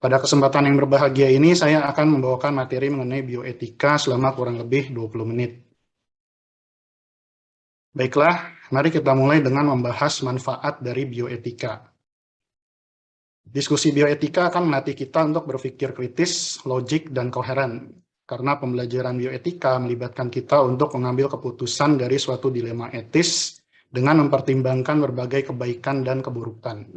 Pada kesempatan yang berbahagia ini, saya akan membawakan materi mengenai bioetika selama kurang lebih 20 menit. Baiklah, mari kita mulai dengan membahas manfaat dari bioetika. Diskusi bioetika akan melatih kita untuk berpikir kritis, logik, dan koheren. Karena pembelajaran bioetika melibatkan kita untuk mengambil keputusan dari suatu dilema etis dengan mempertimbangkan berbagai kebaikan dan keburukan.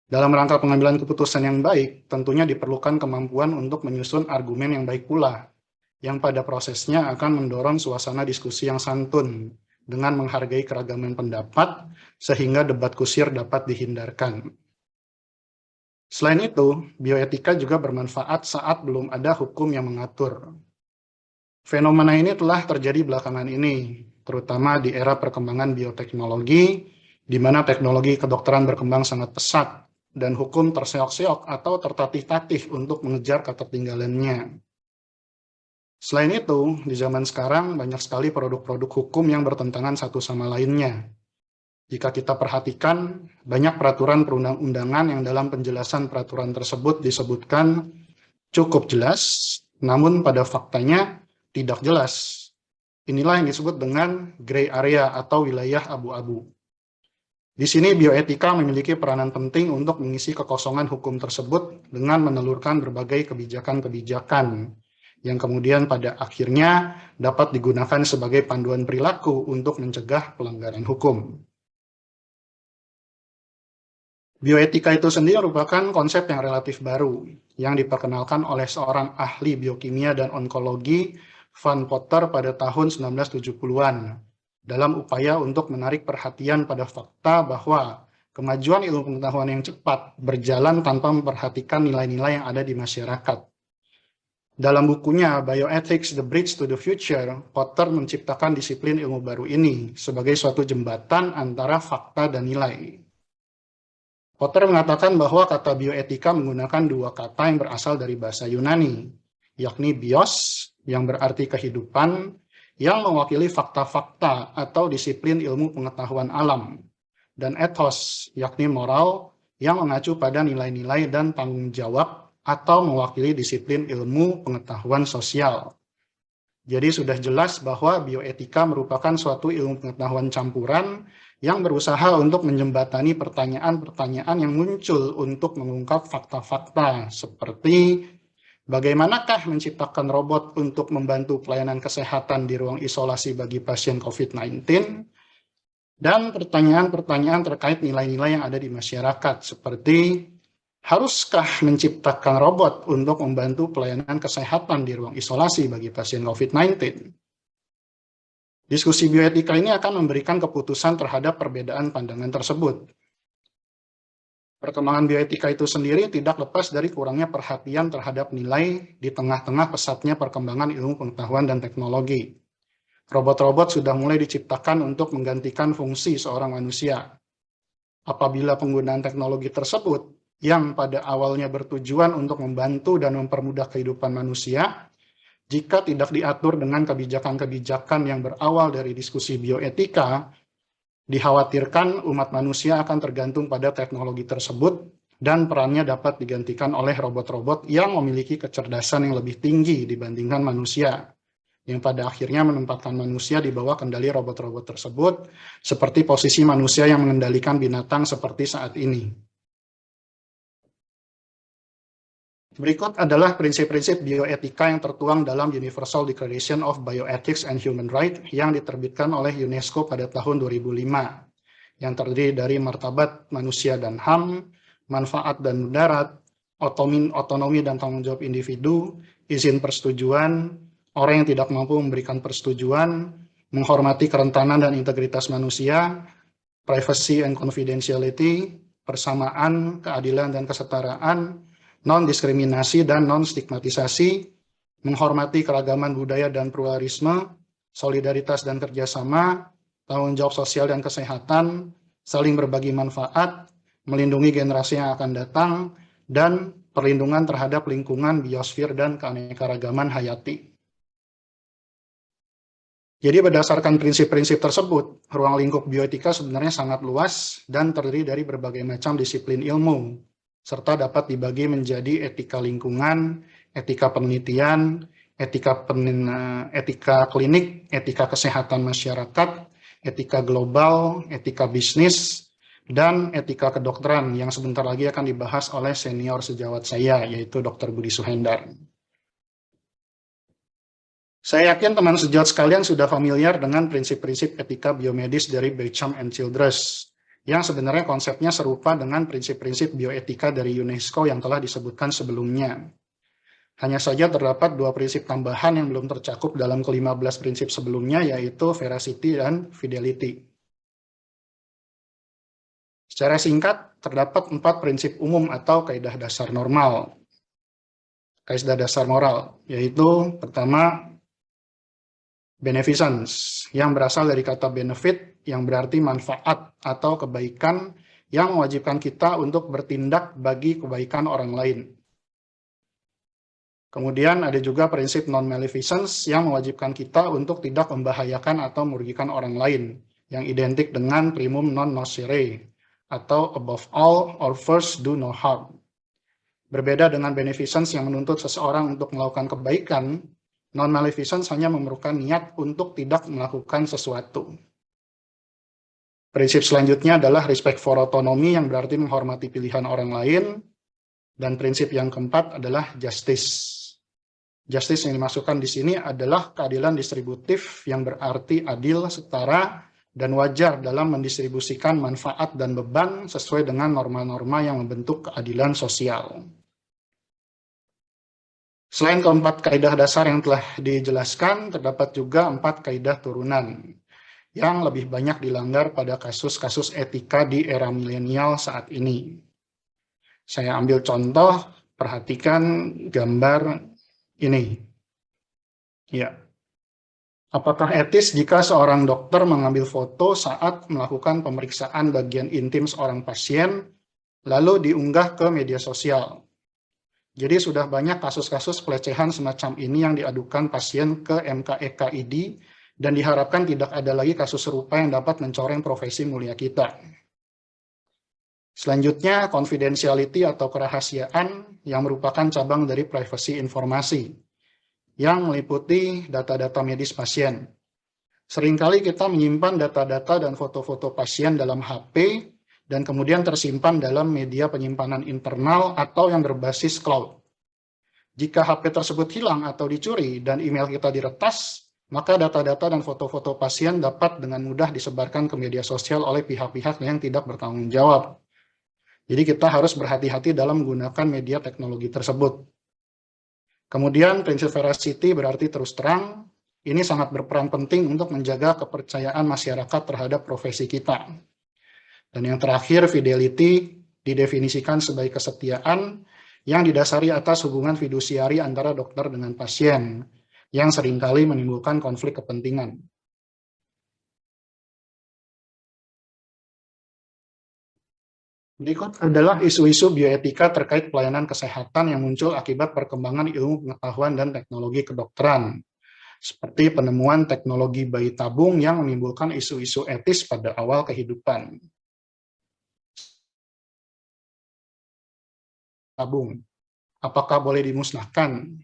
Dalam rangka pengambilan keputusan yang baik, tentunya diperlukan kemampuan untuk menyusun argumen yang baik pula, yang pada prosesnya akan mendorong suasana diskusi yang santun, dengan menghargai keragaman pendapat, sehingga debat kusir dapat dihindarkan. Selain itu, bioetika juga bermanfaat saat belum ada hukum yang mengatur. Fenomena ini telah terjadi belakangan ini, terutama di era perkembangan bioteknologi, di mana teknologi kedokteran berkembang sangat pesat, dan hukum terseok-seok atau tertatih-tatih untuk mengejar ketertinggalannya. Selain itu, di zaman sekarang banyak sekali produk-produk hukum yang bertentangan satu sama lainnya. Jika kita perhatikan, banyak peraturan perundang-undangan yang dalam penjelasan peraturan tersebut disebutkan cukup jelas, namun pada faktanya tidak jelas. Inilah yang disebut dengan gray area atau wilayah abu-abu. Di sini bioetika memiliki peranan penting untuk mengisi kekosongan hukum tersebut dengan menelurkan berbagai kebijakan-kebijakan yang kemudian pada akhirnya dapat digunakan sebagai panduan perilaku untuk mencegah pelanggaran hukum. Bioetika itu sendiri merupakan konsep yang relatif baru yang diperkenalkan oleh seorang ahli biokimia dan onkologi, Van Potter, pada tahun 1970-an. Dalam upaya untuk menarik perhatian pada fakta bahwa kemajuan ilmu pengetahuan yang cepat berjalan tanpa memperhatikan nilai-nilai yang ada di masyarakat. Dalam bukunya Bioethics: The Bridge to the Future, Potter menciptakan disiplin ilmu baru ini sebagai suatu jembatan antara fakta dan nilai. Potter mengatakan bahwa kata bioetika menggunakan dua kata yang berasal dari bahasa Yunani, yakni bios, yang berarti kehidupan, yang mewakili fakta-fakta atau disiplin ilmu pengetahuan alam, dan ethos, yakni moral, yang mengacu pada nilai-nilai dan tanggung jawab atau mewakili disiplin ilmu pengetahuan sosial. Jadi sudah jelas bahwa bioetika merupakan suatu ilmu pengetahuan campuran yang berusaha untuk menjembatani pertanyaan-pertanyaan yang muncul untuk mengungkap fakta-fakta seperti bagaimanakah menciptakan robot untuk membantu pelayanan kesehatan di ruang isolasi bagi pasien COVID-19, dan pertanyaan-pertanyaan terkait nilai-nilai yang ada di masyarakat, seperti haruskah menciptakan robot untuk membantu pelayanan kesehatan di ruang isolasi bagi pasien COVID-19? Diskusi bioetika ini akan memberikan keputusan terhadap perbedaan pandangan tersebut. Perkembangan bioetika itu sendiri tidak lepas dari kurangnya perhatian terhadap nilai di tengah-tengah pesatnya perkembangan ilmu pengetahuan dan teknologi. Robot-robot sudah mulai diciptakan untuk menggantikan fungsi seorang manusia. Apabila penggunaan teknologi tersebut, yang pada awalnya bertujuan untuk membantu dan mempermudah kehidupan manusia, jika tidak diatur dengan kebijakan-kebijakan yang berawal dari diskusi bioetika, dikhawatirkan umat manusia akan tergantung pada teknologi tersebut dan perannya dapat digantikan oleh robot-robot yang memiliki kecerdasan yang lebih tinggi dibandingkan manusia, yang pada akhirnya menempatkan manusia di bawah kendali robot-robot tersebut, seperti posisi manusia yang mengendalikan binatang seperti saat ini. Berikut adalah prinsip-prinsip bioetika yang tertuang dalam Universal Declaration of Bioethics and Human Rights yang diterbitkan oleh UNESCO pada tahun 2005, yang terdiri dari martabat manusia dan HAM, manfaat dan mudarat, otonomi dan tanggung jawab individu, izin persetujuan, orang yang tidak mampu memberikan persetujuan, menghormati kerentanan dan integritas manusia, privacy and confidentiality, persamaan, keadilan dan kesetaraan, non-diskriminasi dan non-stigmatisasi, menghormati keragaman budaya dan pluralisme, solidaritas dan kerjasama, tanggung jawab sosial dan kesehatan, saling berbagi manfaat, melindungi generasi yang akan datang, dan perlindungan terhadap lingkungan, biosfer, dan keanekaragaman hayati. Jadi berdasarkan prinsip-prinsip tersebut, ruang lingkup bioetika sebenarnya sangat luas dan terdiri dari berbagai macam disiplin ilmu, serta dapat dibagi menjadi etika lingkungan, etika penelitian, etika klinik, etika kesehatan masyarakat, etika global, etika bisnis, dan etika kedokteran yang sebentar lagi akan dibahas oleh senior sejawat saya, yaitu Dr. Budi Suhendar. Saya yakin teman sejawat sekalian sudah familiar dengan prinsip-prinsip etika biomedis dari Beauchamp and Childress, yang sebenarnya konsepnya serupa dengan prinsip-prinsip bioetika dari UNESCO yang telah disebutkan sebelumnya. Hanya saja terdapat 2 prinsip tambahan yang belum tercakup dalam ke-15 prinsip sebelumnya, yaitu veracity dan fidelity. Secara singkat, terdapat 4 prinsip umum atau kaidah dasar normal. Kaidah dasar moral, yaitu pertama, beneficence, yang berasal dari kata benefit, yang berarti manfaat atau kebaikan, yang mewajibkan kita untuk bertindak bagi kebaikan orang lain. Kemudian ada juga prinsip non-maleficence, yang mewajibkan kita untuk tidak membahayakan atau merugikan orang lain, yang identik dengan primum non nocere, atau above all or first do no harm. Berbeda dengan beneficence yang menuntut seseorang untuk melakukan kebaikan, non-maleficence hanya memerlukan niat untuk tidak melakukan sesuatu. Prinsip selanjutnya adalah respect for autonomy, yang berarti menghormati pilihan orang lain. Dan prinsip yang keempat adalah justice. Justice yang dimasukkan di sini adalah keadilan distributif, yang berarti adil, setara, dan wajar dalam mendistribusikan manfaat dan beban sesuai dengan norma-norma yang membentuk keadilan sosial. Selain keempat kaidah dasar yang telah dijelaskan, terdapat juga 4 kaidah turunan yang lebih banyak dilanggar pada kasus-kasus etika di era milenial saat ini. Saya ambil contoh, perhatikan gambar ini. Ya. Apakah etis jika seorang dokter mengambil foto saat melakukan pemeriksaan bagian intim seorang pasien, lalu diunggah ke media sosial? Jadi sudah banyak kasus-kasus pelecehan semacam ini yang diadukan pasien ke MKEKID, dan diharapkan tidak ada lagi kasus serupa yang dapat mencoreng profesi mulia kita. Selanjutnya, confidentiality atau kerahasiaan yang merupakan cabang dari privasi informasi, yang meliputi data-data medis pasien. Seringkali kita menyimpan data-data dan foto-foto pasien dalam HP, dan kemudian tersimpan dalam media penyimpanan internal atau yang berbasis cloud. Jika HP tersebut hilang atau dicuri dan email kita diretas, maka data-data dan foto-foto pasien dapat dengan mudah disebarkan ke media sosial oleh pihak-pihak yang tidak bertanggung jawab. Jadi kita harus berhati-hati dalam menggunakan media teknologi tersebut. Kemudian prinsip veracity berarti terus terang. Ini sangat berperan penting untuk menjaga kepercayaan masyarakat terhadap profesi kita. Dan yang terakhir, fidelity didefinisikan sebagai kesetiaan yang didasari atas hubungan fidusiari antara dokter dengan pasien, yang seringkali menimbulkan konflik kepentingan. Berikut adalah isu-isu bioetika terkait pelayanan kesehatan yang muncul akibat perkembangan ilmu pengetahuan dan teknologi kedokteran, seperti penemuan teknologi bayi tabung yang menimbulkan isu-isu etis pada awal kehidupan. Tabung, apakah boleh dimusnahkan?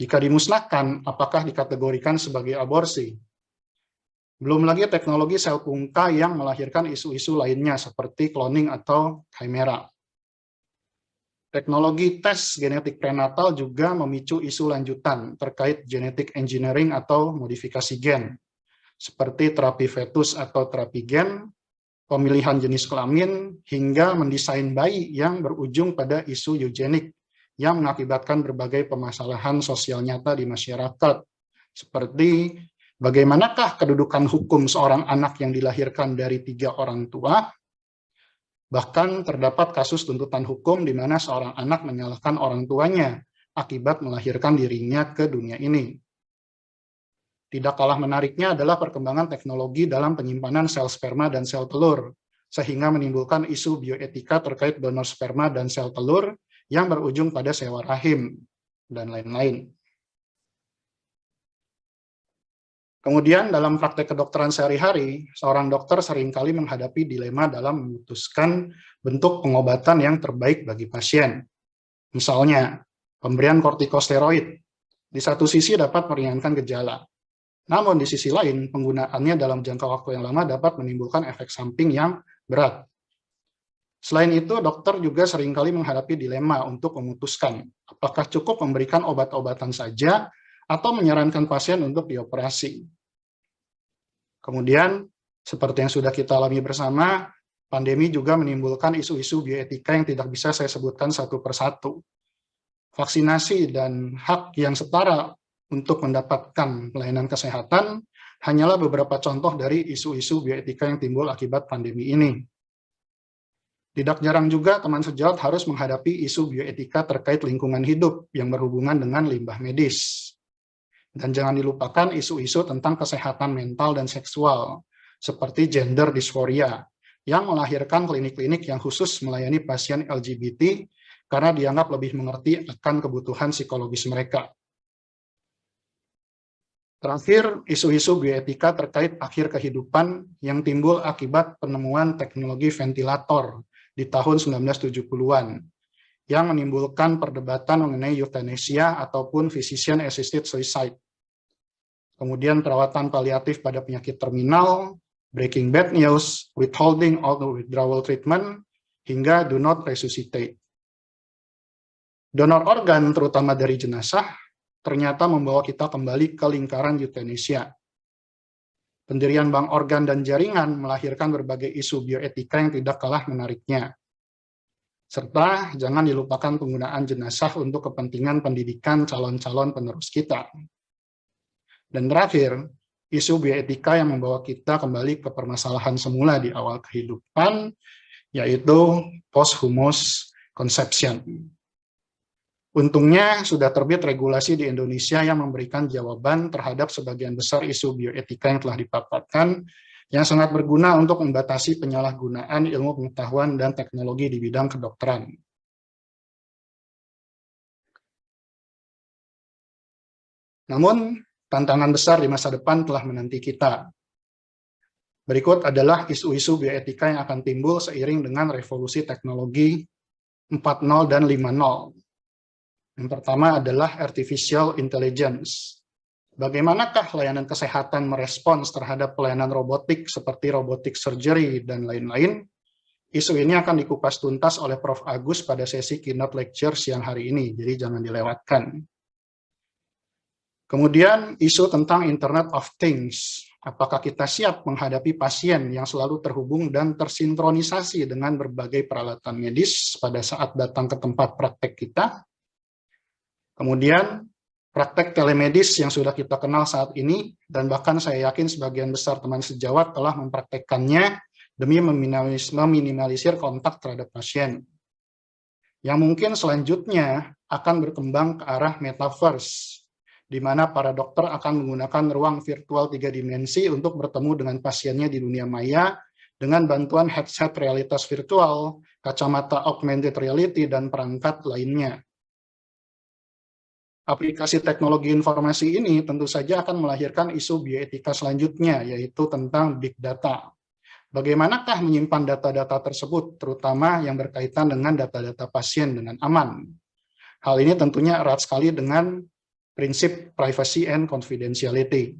Jika dimusnahkan, apakah dikategorikan sebagai aborsi? Belum lagi teknologi sel pungka yang melahirkan isu-isu lainnya seperti cloning atau chimera. Teknologi tes genetik prenatal juga memicu isu lanjutan terkait genetic engineering atau modifikasi gen, seperti terapi fetus atau terapi gen, pemilihan jenis kelamin, hingga mendesain bayi yang berujung pada isu eugenik yang mengakibatkan berbagai permasalahan sosial nyata di masyarakat, seperti bagaimanakah kedudukan hukum seorang anak yang dilahirkan dari 3 orang tua. Bahkan terdapat kasus tuntutan hukum di mana seorang anak menyalahkan orang tuanya akibat melahirkan dirinya ke dunia ini. Tidak kalah menariknya adalah perkembangan teknologi dalam penyimpanan sel sperma dan sel telur, sehingga menimbulkan isu bioetika terkait donor sperma dan sel telur yang berujung pada sewa rahim, dan lain-lain. Kemudian dalam praktek kedokteran sehari-hari, seorang dokter seringkali menghadapi dilema dalam memutuskan bentuk pengobatan yang terbaik bagi pasien. Misalnya, pemberian kortikosteroid di satu sisi dapat meringankan gejala. Namun di sisi lain, penggunaannya dalam jangka waktu yang lama dapat menimbulkan efek samping yang berat. Selain itu, dokter juga seringkali menghadapi dilema untuk memutuskan apakah cukup memberikan obat-obatan saja atau menyarankan pasien untuk dioperasi. Kemudian, seperti yang sudah kita alami bersama, pandemi juga menimbulkan isu-isu bioetika yang tidak bisa saya sebutkan satu persatu. Vaksinasi dan hak yang setara untuk mendapatkan pelayanan kesehatan hanyalah beberapa contoh dari isu-isu bioetika yang timbul akibat pandemi ini. Tidak jarang juga teman sejawat harus menghadapi isu bioetika terkait lingkungan hidup yang berhubungan dengan limbah medis. Dan jangan dilupakan isu-isu tentang kesehatan mental dan seksual, seperti gender dysphoria, yang melahirkan klinik-klinik yang khusus melayani pasien LGBT karena dianggap lebih mengerti akan kebutuhan psikologis mereka. Terakhir, isu-isu bioetika terkait akhir kehidupan yang timbul akibat penemuan teknologi ventilator di tahun 1970-an, yang menimbulkan perdebatan mengenai euthanasia ataupun physician-assisted suicide. Kemudian perawatan paliatif pada penyakit terminal, breaking bad news, withholding all the withdrawal treatment, hingga do not resuscitate. Donor organ, terutama dari jenazah, ternyata membawa kita kembali ke lingkaran euthanasia. Pendirian bank organ dan jaringan melahirkan berbagai isu bioetika yang tidak kalah menariknya. Serta jangan dilupakan penggunaan jenazah untuk kepentingan pendidikan calon-calon penerus kita. Dan terakhir, isu bioetika yang membawa kita kembali ke permasalahan semula di awal kehidupan, yaitu posthumous conception. Untungnya sudah terbit regulasi di Indonesia yang memberikan jawaban terhadap sebagian besar isu bioetika yang telah dipaparkan, yang sangat berguna untuk membatasi penyalahgunaan ilmu pengetahuan dan teknologi di bidang kedokteran. Namun, tantangan besar di masa depan telah menanti kita. Berikut adalah isu-isu bioetika yang akan timbul seiring dengan revolusi teknologi 4.0 dan 5.0. Yang pertama adalah artificial intelligence. Bagaimanakah layanan kesehatan merespons terhadap pelayanan robotik seperti robotic surgery dan lain-lain? Isu ini akan dikupas tuntas oleh Prof. Agus pada sesi keynote lecture siang hari ini, jadi jangan dilewatkan. Kemudian isu tentang Internet of Things. Apakah kita siap menghadapi pasien yang selalu terhubung dan tersinkronisasi dengan berbagai peralatan medis pada saat datang ke tempat praktek kita? Kemudian praktek telemedis yang sudah kita kenal saat ini, dan bahkan saya yakin sebagian besar teman sejawat telah mempraktekkannya demi meminimalisir kontak terhadap pasien. Yang mungkin selanjutnya akan berkembang ke arah metaverse, di mana para dokter akan menggunakan ruang virtual 3 dimensi untuk bertemu dengan pasiennya di dunia maya dengan bantuan headset realitas virtual, kacamata augmented reality, dan perangkat lainnya. Aplikasi teknologi informasi ini tentu saja akan melahirkan isu bioetika selanjutnya, yaitu tentang big data. Bagaimanakah menyimpan data-data tersebut, terutama yang berkaitan dengan data-data pasien dengan aman? Hal ini tentunya erat sekali dengan prinsip privacy and confidentiality.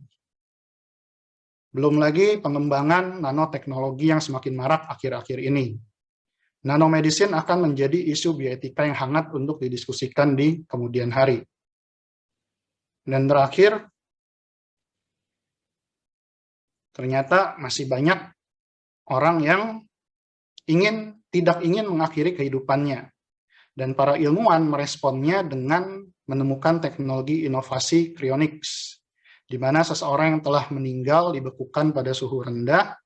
Belum lagi pengembangan nanoteknologi yang semakin marak akhir-akhir ini. Nanomedicine akan menjadi isu bioetika yang hangat untuk didiskusikan di kemudian hari. Dan terakhir, ternyata masih banyak orang yang tidak ingin mengakhiri kehidupannya. Dan para ilmuwan meresponnya dengan menemukan teknologi inovasi cryonics, di mana seseorang yang telah meninggal dibekukan pada suhu rendah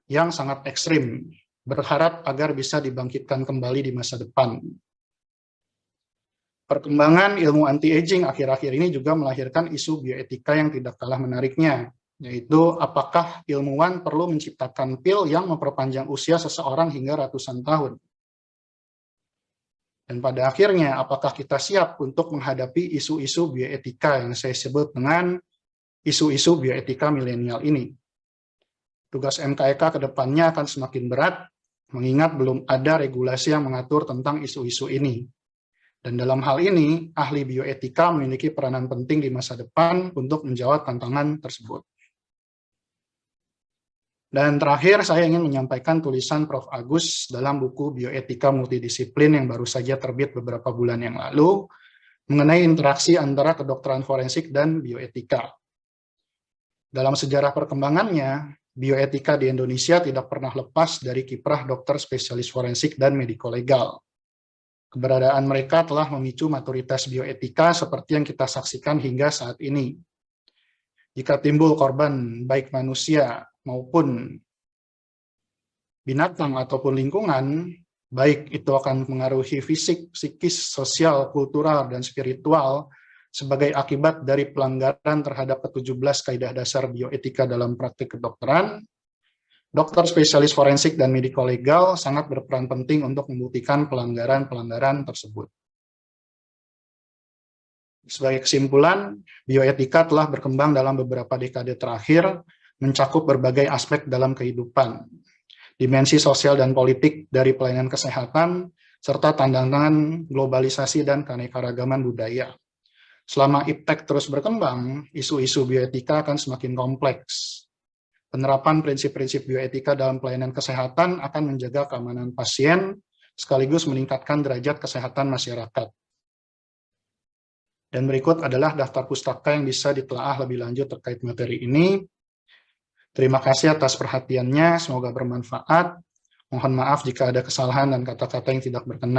yang sangat ekstrim, berharap agar bisa dibangkitkan kembali di masa depan. Perkembangan ilmu anti-aging akhir-akhir ini juga melahirkan isu bioetika yang tidak kalah menariknya, yaitu apakah ilmuwan perlu menciptakan pil yang memperpanjang usia seseorang hingga ratusan tahun. Dan pada akhirnya, apakah kita siap untuk menghadapi isu-isu bioetika yang saya sebut dengan isu-isu bioetika milenial ini. Tugas MKEK ke depannya akan semakin berat, mengingat belum ada regulasi yang mengatur tentang isu-isu ini. Dan dalam hal ini, ahli bioetika memiliki peranan penting di masa depan untuk menjawab tantangan tersebut. Dan terakhir, saya ingin menyampaikan tulisan Prof. Agus dalam buku Bioetika Multidisiplin yang baru saja terbit beberapa bulan yang lalu, mengenai interaksi antara kedokteran forensik dan bioetika. Dalam sejarah perkembangannya, bioetika di Indonesia tidak pernah lepas dari kiprah dokter spesialis forensik dan mediko-legal. Keberadaan mereka telah memicu maturitas bioetika seperti yang kita saksikan hingga saat ini. Jika timbul korban baik manusia maupun binatang ataupun lingkungan, baik itu akan mengaruhi fisik, psikis, sosial, kultural, dan spiritual sebagai akibat dari pelanggaran terhadap ke-17 kaidah dasar bioetika dalam praktik kedokteran, dokter spesialis forensik dan mediko-legal sangat berperan penting untuk membuktikan pelanggaran-pelanggaran tersebut. Sebagai kesimpulan, bioetika telah berkembang dalam beberapa dekade terakhir, mencakup berbagai aspek dalam kehidupan, dimensi sosial dan politik dari pelayanan kesehatan, serta tantangan globalisasi dan keanekaragaman budaya. Selama iptek terus berkembang, isu-isu bioetika akan semakin kompleks. Penerapan prinsip-prinsip bioetika dalam pelayanan kesehatan akan menjaga keamanan pasien, sekaligus meningkatkan derajat kesehatan masyarakat. Dan berikut adalah daftar pustaka yang bisa ditelaah lebih lanjut terkait materi ini. Terima kasih atas perhatiannya, semoga bermanfaat. Mohon maaf jika ada kesalahan dan kata-kata yang tidak berkenan.